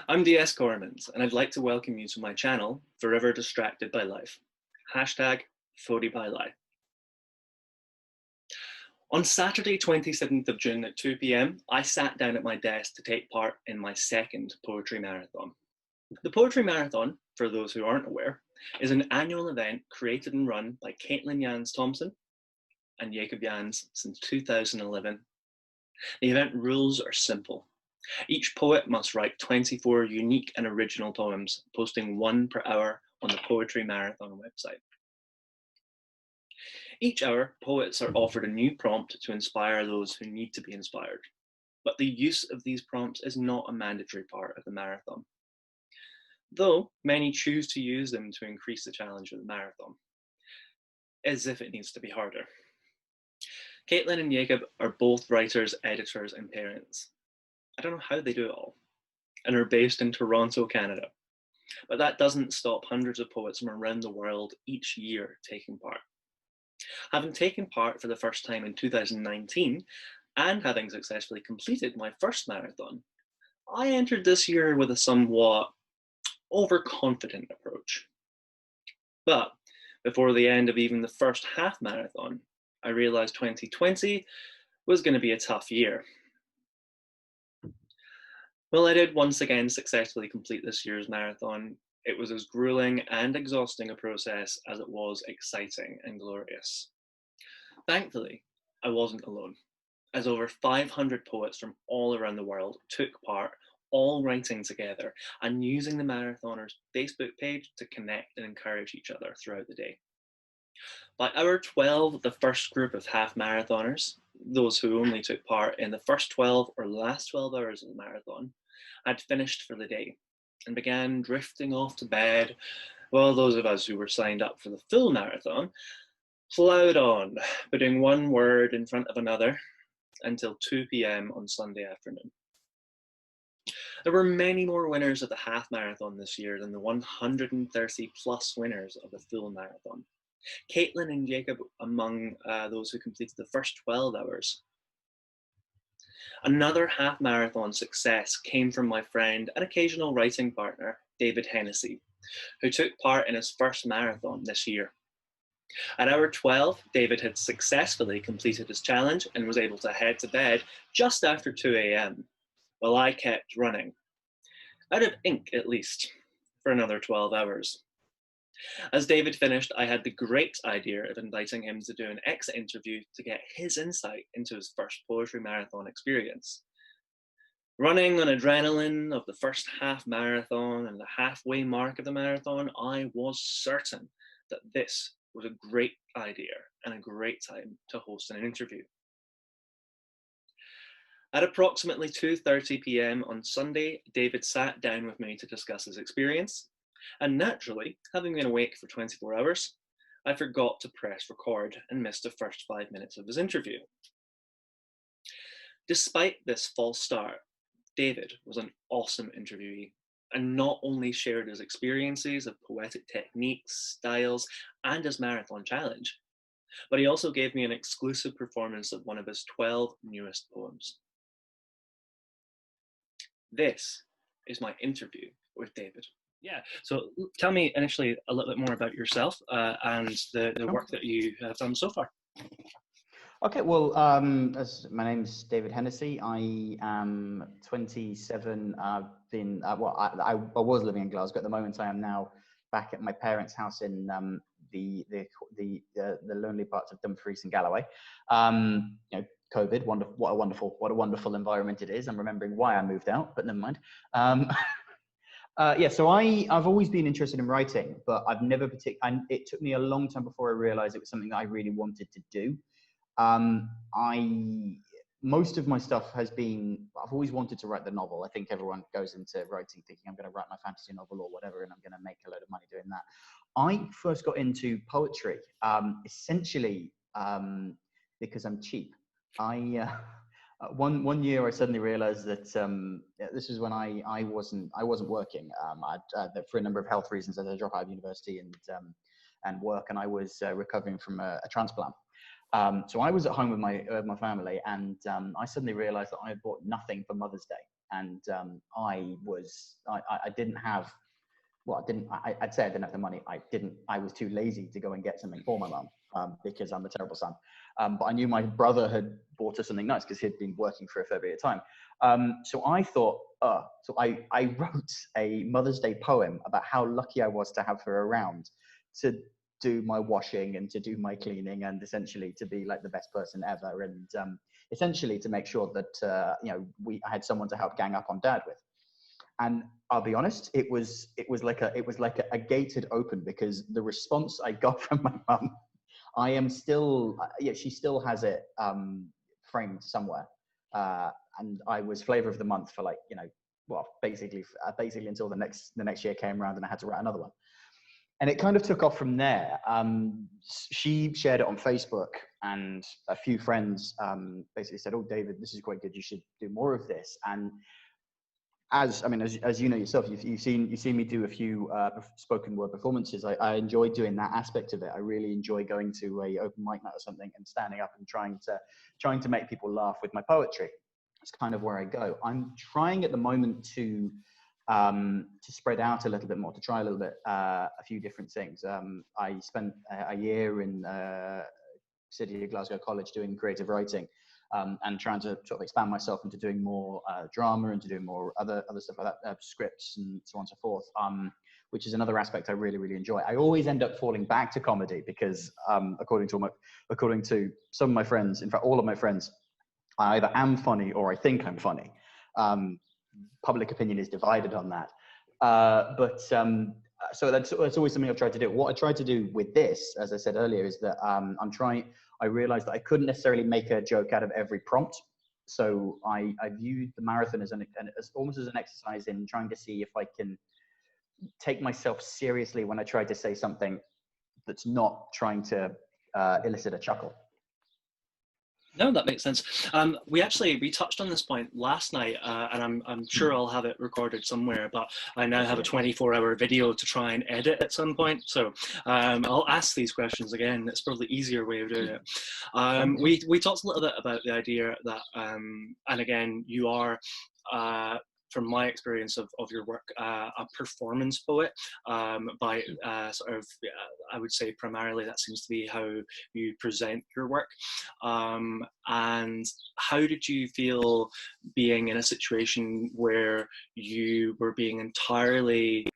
I'm DS Coremans, and I'd like to welcome you to my channel, Forever Distracted by Life. Hashtag Fody by Life. On Saturday, 27th of June at 2 p.m, I sat down at my desk to take part in my second poetry marathon. The Poetry Marathon, for those who aren't aware, is an annual event created and run by Caitlin Jans Thompson and Jacob Jans since 2011. The event rules are simple. Each poet must write 24 unique and original poems, posting one per hour on the Poetry Marathon website. Each hour, poets are offered a new prompt to inspire those who need to be inspired. But the use of these prompts is not a mandatory part of the marathon, though many choose to use them to increase the challenge of the marathon, as if it needs to be harder. Caitlin and Jacob are both writers, editors, and parents. I don't know how they do it all, and are based in Toronto, Canada. But that doesn't stop hundreds of poets from around the world each year taking part. Having taken part for the first time in 2019, and having successfully completed my first marathon, I entered this year with a somewhat overconfident approach. But before the end of even the first half marathon, I realized 2020 was going to be a tough year. Well, I did once again successfully complete this year's marathon. It was as grueling and exhausting a process as it was exciting and glorious. Thankfully, I wasn't alone, as over 500 poets from all around the world took part, all writing together and using the marathoners' Facebook page to connect and encourage each other throughout the day. By hour 12, the first group of half marathoners, those who only took part in the first 12 or last 12 hours of the marathon, had finished for the day and began drifting off to bed, while those of us who were signed up for the full marathon plowed on, putting one word in front of another until 2 p.m. on Sunday afternoon. There were many more winners of the half marathon this year than the 130 plus winners of the full marathon. Caitlin and Jacob among those who completed the first 12 hours. Another half marathon success came from my friend and occasional writing partner, David Hennessey, who took part in his first marathon this year. At hour 12, David had successfully completed his challenge and was able to head to bed just after 2 a.m, while I kept running, out of ink at least, for another 12 hours. As David finished, I had the great idea of inviting him to do an exit interview to get his insight into his first poetry marathon experience. Running on adrenaline of the first half marathon and the halfway mark of the marathon, I was certain that this was a great idea and a great time to host an interview. At approximately 2:30 p.m. on Sunday, David sat down with me to discuss his experience, and naturally, having been awake for 24 hours, I forgot to press record and missed the first 5 minutes of his interview. Despite this false start, David was an awesome interviewee, and not only shared his experiences of poetic techniques, styles, and his marathon challenge, but he also gave me an exclusive performance of one of his 12 newest poems. This is my interview with David. Yeah, so tell me initially a little bit more about yourself and the work that you have done so far. Okay, well, as my name's David Hennessey. I am 27. I've been I was living in Glasgow at the moment. I am now back at my parents' house in the lonely parts of Dumfries and Galloway. You know, COVID. What a wonderful environment it is. I'm remembering why I moved out, but never mind. Yeah, so I've always been interested in writing, but I've never it took me a long time before I realized it was something that I really wanted to do. Most of my stuff has been, I've always wanted to write the novel. I think everyone goes into writing thinking I'm going to write my fantasy novel or whatever, and I'm going to make a load of money doing that. I first got into poetry, essentially because I'm cheap. One year I suddenly realized that this was when I wasn't working. For a number of health reasons, I had to drop out of university and work, and I was recovering from a transplant. So I was at home with my family, and I suddenly realized that I had bought nothing for Mother's Day. And I didn't have, I'd say I didn't have the money. I was too lazy to go and get something for my mum, because I'm a terrible son. But I knew my brother had bought her something nice because he'd been working for a fair bit of time. So I thought, so I wrote a Mother's Day poem about how lucky I was to have her around to do my washing and to do my cleaning, and essentially to be like the best person ever. And essentially to make sure that, I had someone to help gang up on Dad with. And I'll be honest, it was like a gated open, because the response I got from my mum, I am still, she still has it framed somewhere. And I was flavor of the month for basically until the next year came around and I had to write another one. And it kind of took off from there. She shared it on Facebook, and a few friends basically said, "Oh, David, this is quite good. You should do more of this." And as you know yourself, you've seen me do a few spoken word performances. I enjoy doing that aspect of it. I really enjoy going to a open mic night or something and standing up and trying to make people laugh with my poetry. It's kind of where I go. I'm trying at the moment to spread out a little bit more, to try a little bit, a few different things. I spent a year in City of Glasgow College doing creative writing, and trying to sort of expand myself into doing more drama and to doing more other stuff like that, scripts and so on and so forth, which is another aspect I really, really enjoy. I always end up falling back to comedy because according to some of my friends, in fact, all of my friends, I either am funny or I think I'm funny. Public opinion is divided on that. So that's always something I've tried to do. What I tried to do with this, as I said earlier, is that I realized that I couldn't necessarily make a joke out of every prompt. So I viewed the marathon as almost as an exercise in trying to see if I can take myself seriously when I try to say something that's not trying to elicit a chuckle. No, that makes sense. We touched on this point last night, and I'm sure I'll have it recorded somewhere, but I now have a 24-hour video to try and edit at some point. So I'll ask these questions again. It's probably the easier way of doing it. We talked a little bit about the idea that, and again, you are, from my experience of your work, a performance poet, by I would say primarily that seems to be how you present your work. And how did you feel being in a situation where you were being entirely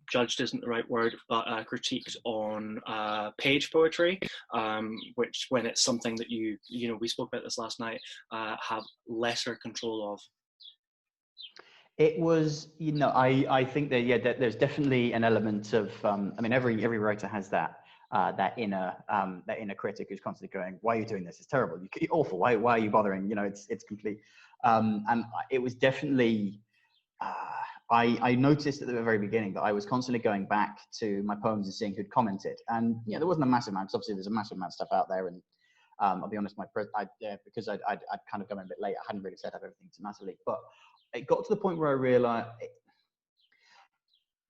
judged isn't the right word, but critiqued on page poetry, which, when it's something that we spoke about this last night, have lesser control of? It was, I think that there's definitely an element of, every writer has that inner critic who's constantly going, "Why are you doing this? It's terrible. You're awful. Why are you bothering? It's complete." And it was definitely. I noticed at the very beginning that I was constantly going back to my poems and seeing who'd commented, and there wasn't a massive amount. Because obviously, there's a massive amount of stuff out there, and I'll be honest, because I'd kind of come in a bit late, I hadn't really set up everything to Natalie, but it got to the point where I realized,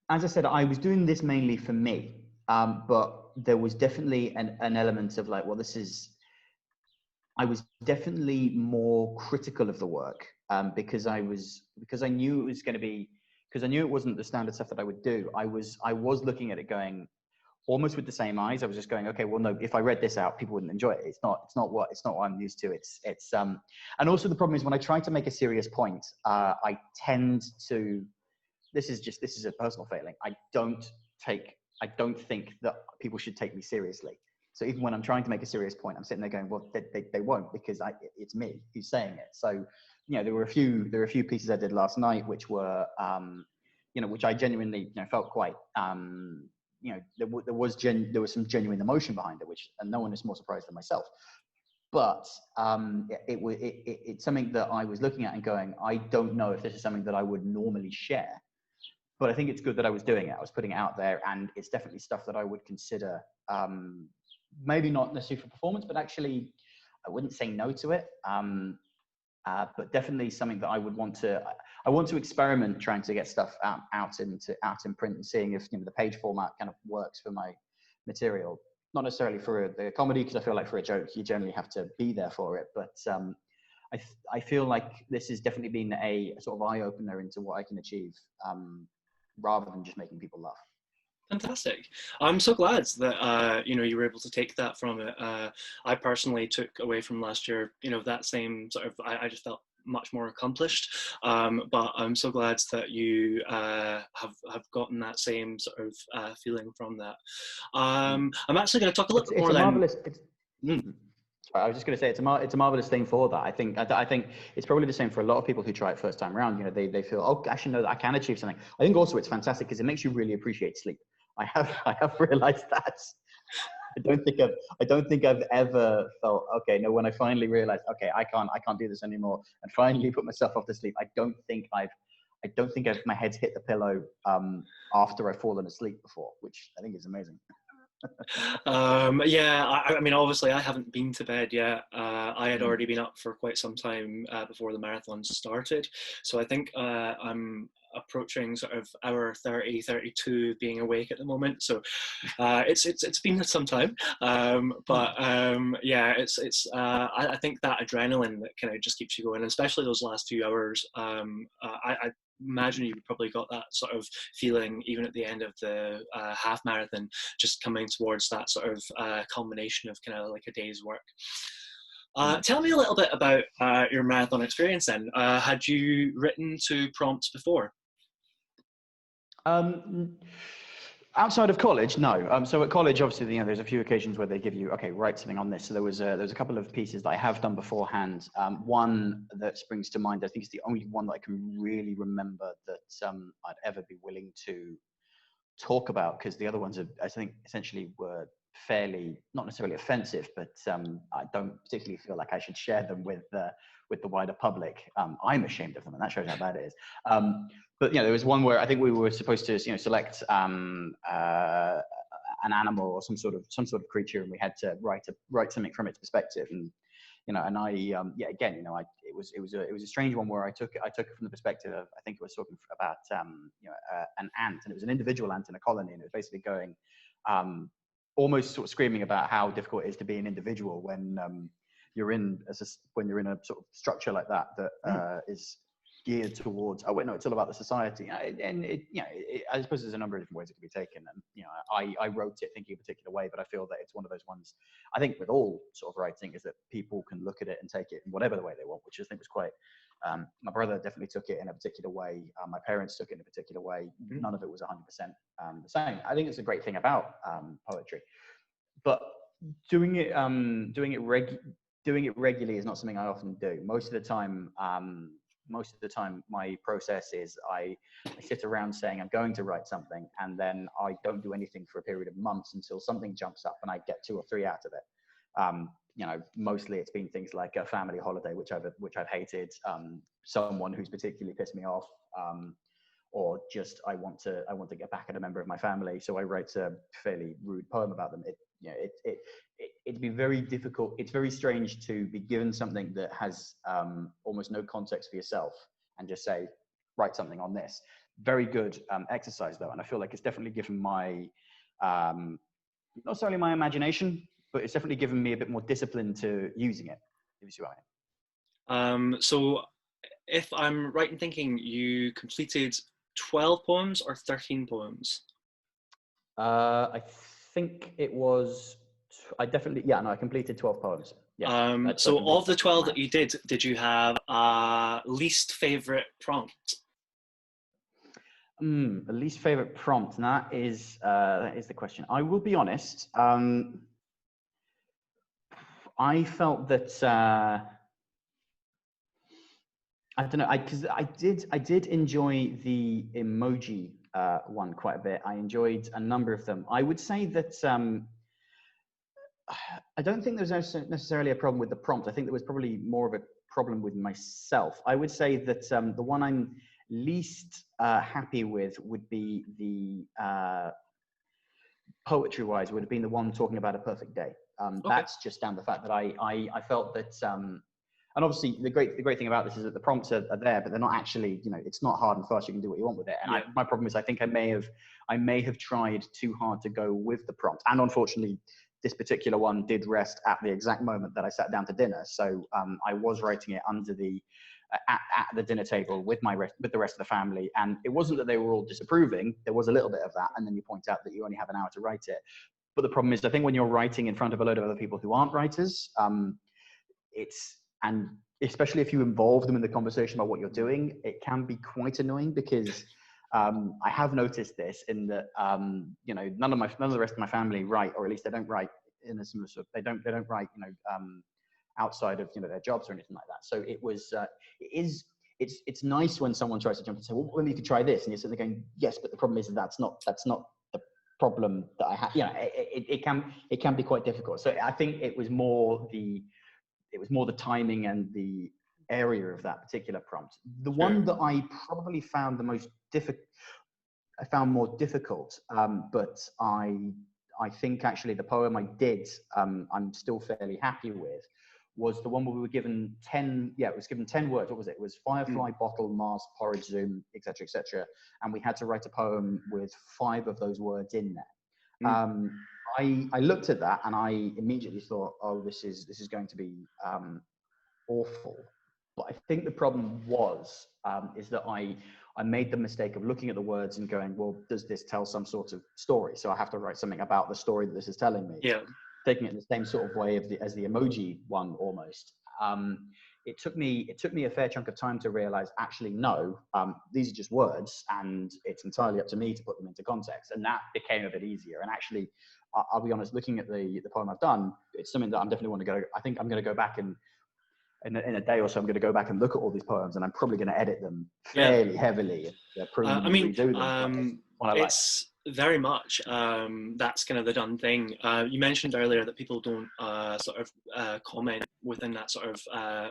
as I said, I was doing this mainly for me, but there was definitely an element of I was definitely more critical of the work, because I knew it was going to be. Because I knew it wasn't the standard stuff that I would do. I was looking at it going almost with the same eyes. I was just going, okay, well, no, if I read this out, people wouldn't enjoy it. It's not what I'm used to. And also the problem is when I try to make a serious point, I tend to. This is a personal failing. I don't think that people should take me seriously. So even when I'm trying to make a serious point, I'm sitting there going, well, they won't, because it's me who's saying it. So. There were a few pieces I did last night, which were, which I genuinely, felt quite, there was some genuine emotion behind it, and no one is more surprised than myself. But it's something that I was looking at and going, I don't know if this is something that I would normally share, but I think it's good that I was doing it. I was putting it out there, and it's definitely stuff that I would consider, maybe not necessarily for performance, but actually, I wouldn't say no to it. But definitely something that I want to experiment, trying to get stuff out in print and seeing if the page format kind of works for my material. Not necessarily for the comedy, because I feel like for a joke you generally have to be there for it. But I feel like this has definitely been a sort of eye opener into what I can achieve, rather than just making people laugh. Fantastic. I'm so glad that you were able to take that from it. I personally took away from last year, that same sort of. I just felt much more accomplished. But I'm so glad that you have gotten that same sort of feeling from that. I'm actually going to talk a little bit more It's a then. marvelous. I was just going to say it's a marvelous thing for that. I think it's probably the same for a lot of people who try it first time around. They feel, oh, actually no, that I can achieve something. I think also it's fantastic because it makes you really appreciate sleep. I have realized that. I don't think I've ever felt, okay, no, when I finally realized, okay, I can't do this anymore, and finally put myself off to sleep. I don't think my head's hit the pillow after I've fallen asleep before, which I think is amazing. I mean, obviously I haven't been to bed yet. I had already been up for quite some time before the marathon started, so I think I'm approaching sort of hour 30, 32 being awake at the moment, so it's been some time, I think that adrenaline that kind of just keeps you going, especially those last 2 hours. I imagine you probably got that sort of feeling even at the end of the half marathon, just coming towards that sort of culmination of kind of like a day's work. Tell me a little bit about your marathon experience then. Had you written to prompts before? Outside of college, no. So at college, obviously, there's a few occasions where they give you, okay, write something on this. So there was a couple of pieces that I have done beforehand. One that springs to mind, I think it's the only one that I can really remember that I'd ever be willing to talk about, because the other ones I think essentially were fairly, not necessarily offensive, but I don't particularly feel like I should share them with the wider public. I'm ashamed of them, and that shows how bad it is. But there was one where I think we were supposed to select an animal or some sort of creature, and we had to write something from its perspective. And it was a strange one where I took it from the perspective of, I think it was talking about an ant, and it was an individual ant in a colony, and it was basically going almost sort of screaming about how difficult it is to be an individual when you're in a sort of structure like that is geared towards, oh wait, no, it's all about the society. And I suppose there's a number of different ways it can be taken. And I wrote it thinking a particular way, but I feel that it's one of those ones, I think with all sort of writing, is that people can look at it and take it in whatever the way they want, which I think was quite, my brother definitely took it in a particular way. My parents took it in a particular way. None of it was 100% the same. I think it's a great thing about poetry, but doing it regularly is not something I often do. Most of the time, my process is I sit around saying I'm going to write something, and then I don't do anything for a period of months until something jumps up and I get 2 or 3 out of it. Mostly it's been things like a family holiday, which I've hated, someone who's particularly pissed me off, or just I want to get back at a member of my family, so I write a fairly rude poem about them. It'd be very difficult. It's very strange to be given something that has almost no context for yourself and just say, write something on this. Very good exercise though, and I feel like it's definitely given my not necessarily my imagination, but it's definitely given me a bit more discipline to using it, if you see what I mean. So if I'm right in thinking, you completed 12 poems or 13 poems? I think it was, I completed 12 poems. Yeah. So of the 12 that you did you have a least favorite prompt? The least favorite prompt, and that is the question. I will be honest. I felt that I don't know. Because I did enjoy the emoji one quite a bit. I enjoyed a number of them. I would say that I don't think there's necessarily a problem with the prompt. I think there was probably more of a problem with myself. I would say that the one I'm least happy with would be the poetry-wise would have been the one talking about a perfect day. Okay. That's just down the fact that I felt that. And obviously, the great thing about this is that the prompts are there, but they're not actually, it's not hard and fast. You can do what you want with it. And my problem is, I think I may have tried too hard to go with the prompt, and unfortunately, this particular one did rest at the exact moment that I sat down to dinner. So I was writing it under at the dinner table with with the rest of the family. And it wasn't that they were all disapproving. There was a little bit of that. And then you point out that you only have an hour to write it. But the problem is, I think when you're writing in front of a load of other people who aren't writers, and especially if you involve them in the conversation about what you're doing, it can be quite annoying because I have noticed this in that none of the rest of my family write, or at least they don't write in a similar sort of, they don't write outside of their jobs or anything like that. So it's nice when someone tries to jump and say, well, maybe you could try this, and you're sitting there going, yes, but the problem is that's not the problem that I have. It can be quite difficult. So I think it was more the timing and the area of that particular prompt. The one that I probably found the most more difficult, but I think actually the poem I did, I'm still fairly happy with, was the one where we were given 10 words. What was it? It was firefly, bottle, mast, porridge, Zoom, etc., etc. And we had to write a poem with 5 of those words in there. I looked at that and I immediately thought, oh, this is going to be awful. But I think the problem is that I made the mistake of looking at the words and going, well, does this tell some sort of story? So I have to write something about the story that this is telling me. Yeah. Taking it in the same sort of way as the emoji one almost. It took me a fair chunk of time to realize, actually, no, these are just words and it's entirely up to me to put them into context. And that became a bit easier. And actually, I'll be honest, looking at the poem I've done, it's something that I'm definitely want to go. I think I'm going to go back and in a day or so, I'm going to go back and look at all these poems, and I'm probably going to edit them fairly heavily. Redo them. It's very much that's kind of the done thing. You mentioned earlier that people don't comment within that sort of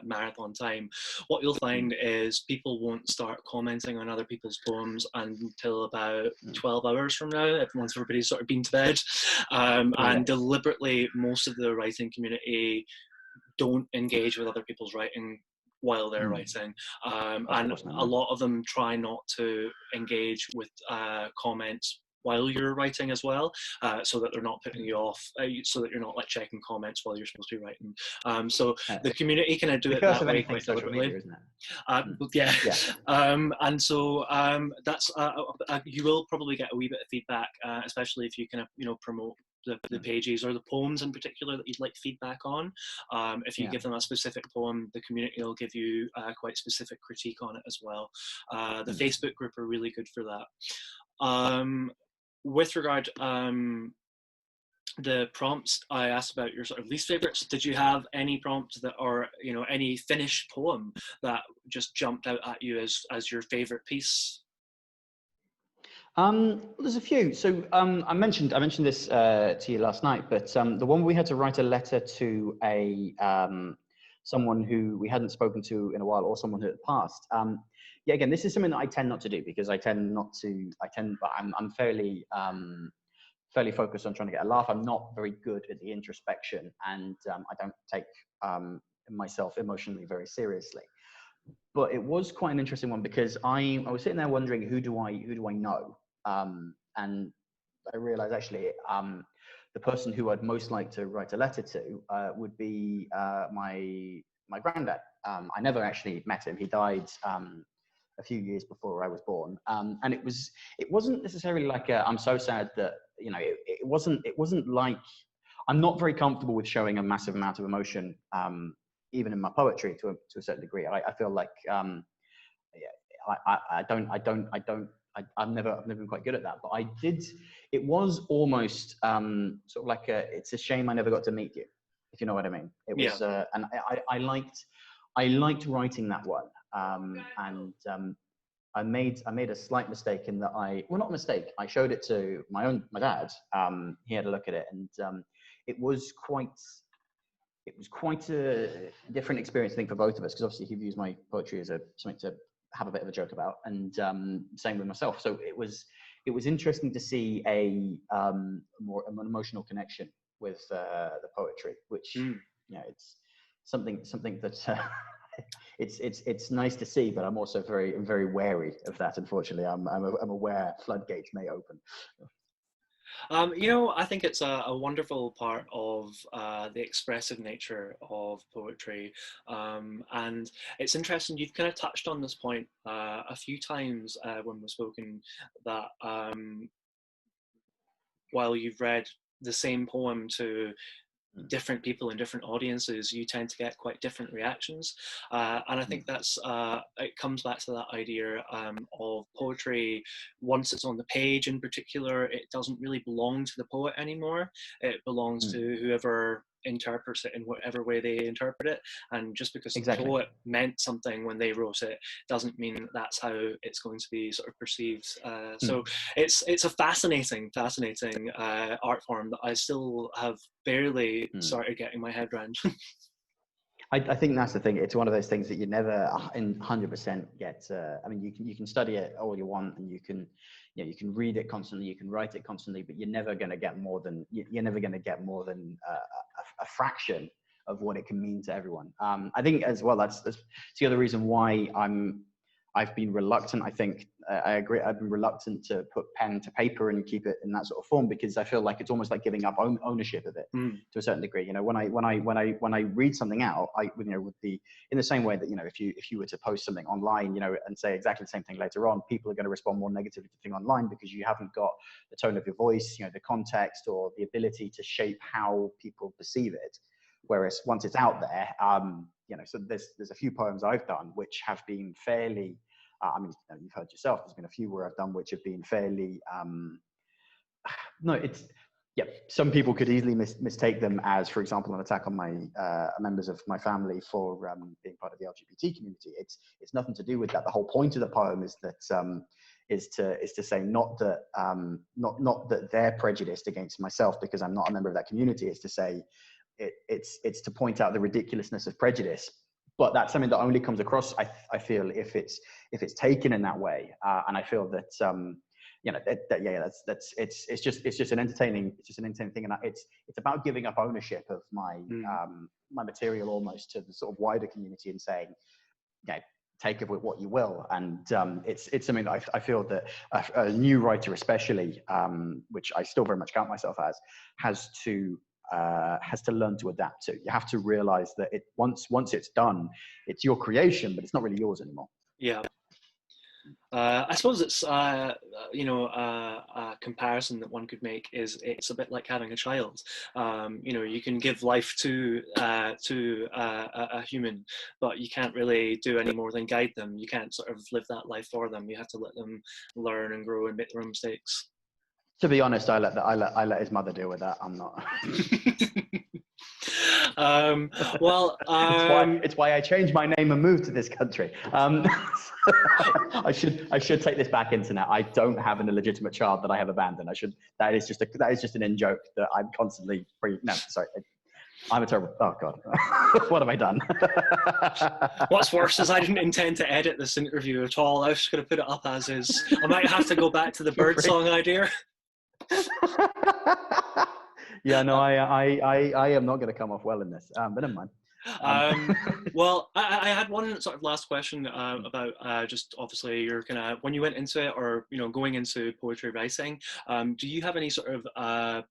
marathon time. What you'll find is people won't start commenting on other people's poems until about 12 hours from now, once everybody's sort of been to bed. And deliberately, most of the writing community don't engage with other people's writing while they're writing, and a lot of them try not to engage with comments while you're writing as well, so that they're not putting you off, so that you're not like checking comments while you're supposed to be writing. So the community kind of do it that way quite deliberately. And so that's you will probably get a wee bit of feedback, especially if you kind of promote the pages or the poems in particular that you'd like feedback on. If you give them a specific poem, the community will give you quite specific critique on it as well. The Facebook group are really good for that. With regard the prompts, I asked about your sort of least favorites. Did you have any prompts that, or any finished poem that just jumped out at you as your favorite piece? Well, there's a few. So I mentioned this to you last night, but the one we had to write a letter to someone who we hadn't spoken to in a while, or someone who had passed. Again, this is something that I tend not to do because but I'm fairly focused on trying to get a laugh. I'm not very good at the introspection, and I don't take myself emotionally very seriously. But it was quite an interesting one because I was sitting there wondering, who do I know? And I realized actually the person who I'd most like to write a letter to would be my granddad. I never actually met him. He died a few years before I was born, and it wasn't necessarily like I'm so sad that it wasn't like, I'm not very comfortable with showing a massive amount of emotion, even in my poetry to a certain degree. I feel like I've never been quite good at that, but I did. It was almost sort of like it's a shame I never got to meet you, if you know what I mean. It was, and I liked writing that one, and I made a slight mistake in that not a mistake. I showed it to my dad. He had a look at it, and it was quite a different experience, I think, for both of us, because obviously he views my poetry as something to have a bit of a joke about, and same with myself. So it was interesting to see an emotional connection with the poetry, which it's something that it's nice to see, but I'm also very wary of that. Unfortunately, I'm aware floodgates may open. I think it's a wonderful part of the expressive nature of poetry. And it's interesting, you've kind of touched on this point a few times when we've spoken, that while you've read the same poem to different people in different audiences, you tend to get quite different reactions. And I think that's, it comes back to that idea of poetry. Once it's on the page in particular, it doesn't really belong to the poet anymore. It belongs to whoever interprets it in whatever way they interpret it. And just because the Exactly. poet meant something when they wrote it doesn't mean that's how it's going to be sort of perceived. So it's a fascinating art form that I still have barely started getting my head around. I think that's the thing. It's one of those things that you never in 100% get. I mean, you can study it all you want, and you can read it constantly, you can write it constantly, but you're never going to get more than a fraction of what it can mean to everyone. I think as well, that's the other reason why I've been reluctant. I think I agree. I've been reluctant to put pen to paper and keep it in that sort of form, because I feel like it's almost like giving up ownership of it to a certain degree. When I read something out, in the same way that, if you were to post something online, and say exactly the same thing later on, people are going to respond more negatively to the thing online, because you haven't got the tone of your voice, the context, or the ability to shape how people perceive it. Whereas once it's out there, so there's a few poems I've done which have been fairly, you've heard yourself, there's been a few where I've done which have been fairly, some people could easily mistake them as, for example, an attack on my members of my family for being part of the LGBT community. It's nothing to do with that. The whole point of the poem is that is to say not that they're prejudiced against myself because I'm not a member of that community. It's to say it's to point out the ridiculousness of prejudice. But that's something that only comes across, I feel, if it's taken in that way. And I feel that it's just an entertaining thing, and it's about giving up ownership of my my material almost to the sort of wider community, and saying, take of it what you will. And it's something that I feel that a new writer especially, which I still very much count myself as, has to learn to adapt to. You have to realize that once it's done, it's your creation, but it's not really yours anymore. Yeah. I suppose it's a comparison that one could make is it's a bit like having a child. You can give life to a human, but you can't really do any more than guide them. You can't sort of live that life for them. You have to let them learn and grow and make their own mistakes. To be honest, I let his mother deal with that. I'm not. It's why I changed my name and moved to this country. I should take this back, internet. I don't have an illegitimate child that I have abandoned. That is just an in joke that I'm constantly I'm a terrible. Oh God, what have I done? What's worse is I didn't intend to edit this interview at all. I was just going to put it up as is. I might have to go back to the birdsong idea. Yeah, no, I am not going to come off well in this, but never mind. Well, I had one sort of last question about just obviously your kind of, when you went into it, or going into poetry writing, do you have any sort of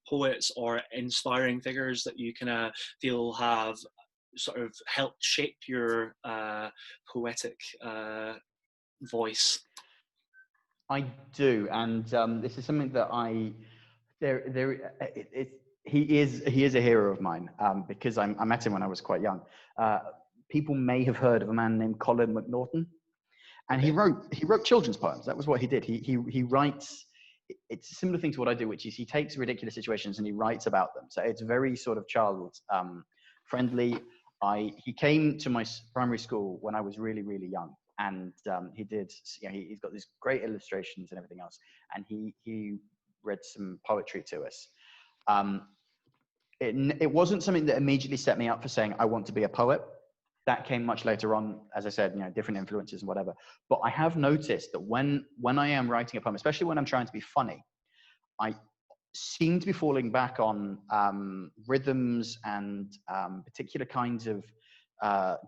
poets or inspiring figures that you kind of feel have sort of helped shape your poetic voice? I do, and this is something that he is a hero of mine, because I met him when I was quite young. People may have heard of a man named Colin McNaughton, and he wrote children's poems. That was what he did. He writes. It's a similar thing to what I do, which is he takes ridiculous situations and he writes about them. So it's very sort of child friendly. He came to my primary school when I was really, really young, and he's got these great illustrations and everything else, and he read some poetry to us. It wasn't something that immediately set me up for saying I want to be a poet. That came much later on, as I said, different influences and whatever. But I have noticed that when I am writing a poem, especially when I'm trying to be funny, I seem to be falling back on rhythms and particular kinds of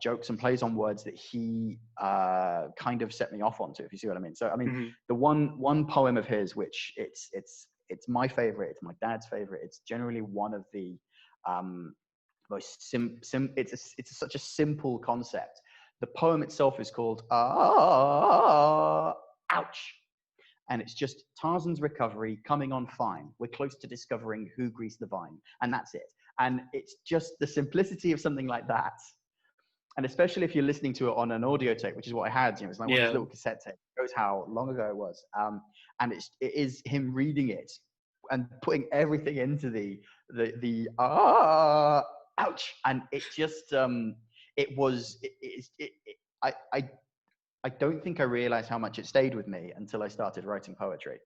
jokes and plays on words that he kind of set me off onto, if you see what I mean. So I mean, the one poem of his, which it's it's my favorite. It's my dad's favorite. It's generally one of the most it's such a simple concept. The poem itself is called Ouch. And it's just Tarzan's recovery coming on fine. We're close to discovering who greased the vine. And that's it. And it's just the simplicity of something like that. And especially if you're listening to it on an audio tape, which is what I had, it's like one of those little cassette tapes. It shows how long ago it was. And it is him reading it and putting everything into the ouch. And it just, I don't think I realized how much it stayed with me until I started writing poetry,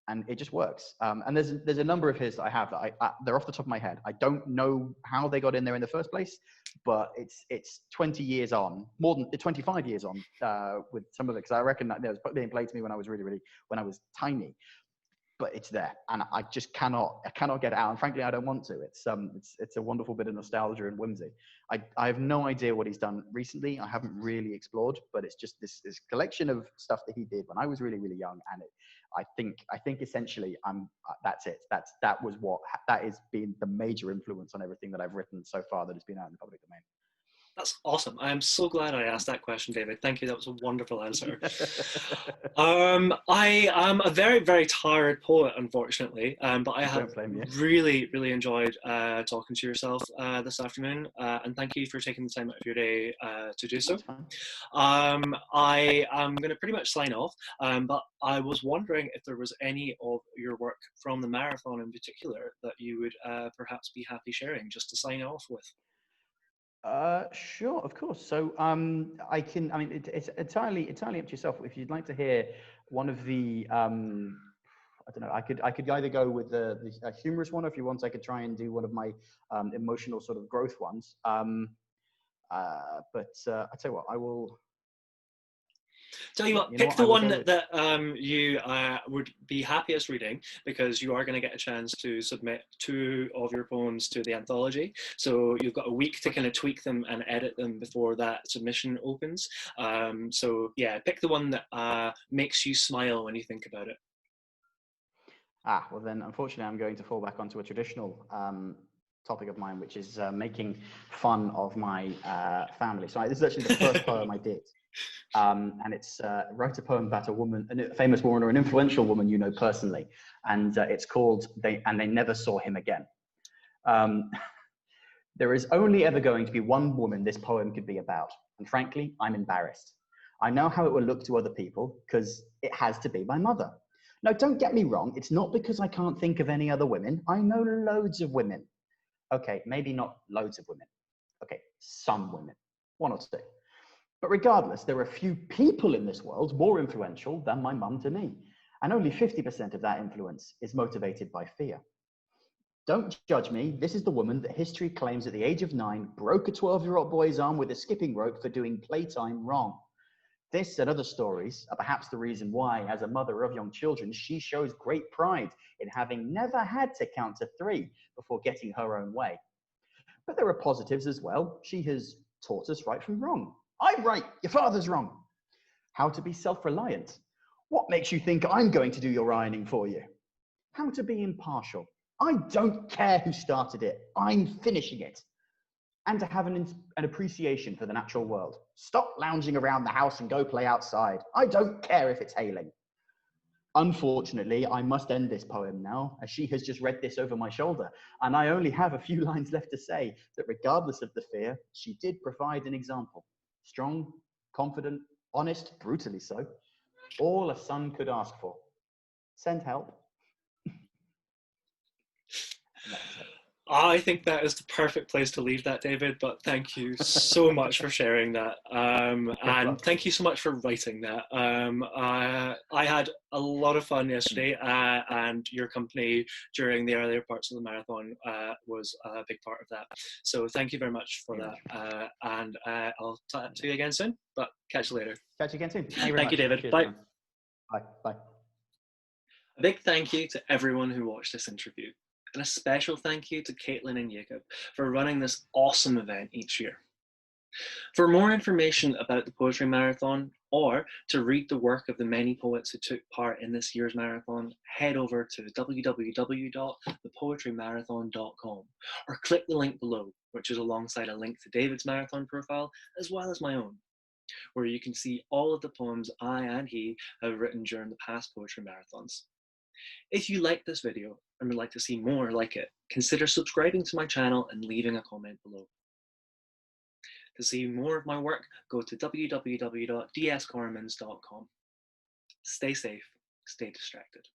and it just works. And there's a number of his that I have that they're off the top of my head. I don't know how they got in there in the first place, but it's 20 years on, more than 25 years on with some of it, because I reckon that it was being played to me when I was when I was tiny. But it's there, and I just cannot get it out. And frankly, I don't want to. It's a wonderful bit of nostalgia and whimsy. I have no idea what he's done recently. I haven't really explored, but it's just this collection of stuff that he did when I was really young. And I think essentially that's it. That has been the major influence on everything that I've written so far that has been out in the public domain. That's awesome. I'm so glad I asked that question, David. Thank you. That was a wonderful answer. I am a very tired poet, unfortunately, but I have really enjoyed talking to yourself this afternoon, and thank you for taking the time out of your day to do so. I am going to pretty much sign off, but I was wondering if there was any of your work from the marathon in particular that you would perhaps be happy sharing, just to sign off with. Sure, of course. So it's entirely up to yourself. If you'd like to hear one of the I don't know, I could either go with the humorous one, or if you want, I could try and do one of my emotional sort of growth ones. But I tell you what, I will. Tell you what, pick the one that you would be happiest reading, because you are going to get a chance to submit 2 of your poems to the anthology. So you've got a week to kind of tweak them and edit them before that submission opens. So yeah, pick the one that makes you smile when you think about it. Well then, unfortunately, I'm going to fall back onto a traditional topic of mine, which is making fun of my family. So this is actually the first poem I did. And it's write a poem about a woman, a famous woman or an influential woman you know personally, and it's called They Never Saw Him Again. There is only ever going to be one woman this poem could be about, and frankly, I'm embarrassed. I know how it will look to other people, because it has to be my mother. Now, don't get me wrong, it's not because I can't think of any other women. I know loads of women. Okay, maybe not loads of women. Okay, some women, 1 or 2. But regardless, there are few people in this world more influential than my mum to me. And only 50% of that influence is motivated by fear. Don't judge me. This is the woman that history claims at the age of 9 broke a 12-year-old boy's arm with a skipping rope for doing playtime wrong. This and other stories are perhaps the reason why, as a mother of young children, she shows great pride in having never had to count to 3 before getting her own way. But there are positives as well. She has taught us right from wrong. I'm right, your father's wrong. How to be self-reliant. What makes you think I'm going to do your ironing for you? How to be impartial. I don't care who started it, I'm finishing it. And to have an appreciation for the natural world. Stop lounging around the house and go play outside. I don't care if it's hailing. Unfortunately, I must end this poem now, as she has just read this over my shoulder, and I only have a few lines left to say that regardless of the fear, she did provide an example. Strong, confident, honest, brutally so. All a son could ask for. Send help. I think that is the perfect place to leave that, David, but thank you so much for sharing that. And thank you so much for writing that. I had a lot of fun yesterday, and your company during the earlier parts of the marathon was a big part of that. So thank you very much for that. And I'll talk to you again soon, but catch you later. Catch you again soon. Thank you, David. Cheers, bye. Man. Bye. Bye. A big thank you to everyone who watched this interview. And a special thank you to Caitlin and Jacob for running this awesome event each year. For more information about the Poetry Marathon Or to read the work of the many poets who took part in this year's marathon, head over to www.thepoetrymarathon.com or click the link below, which is alongside a link to David's marathon profile, as well as my own, where you can see all of the poems I and he have written during the past poetry marathons. If you like this video and would like to see more like it, consider subscribing to my channel and leaving a comment below. To see more of my work, go to www.dscoremans.com. Stay safe, stay distracted.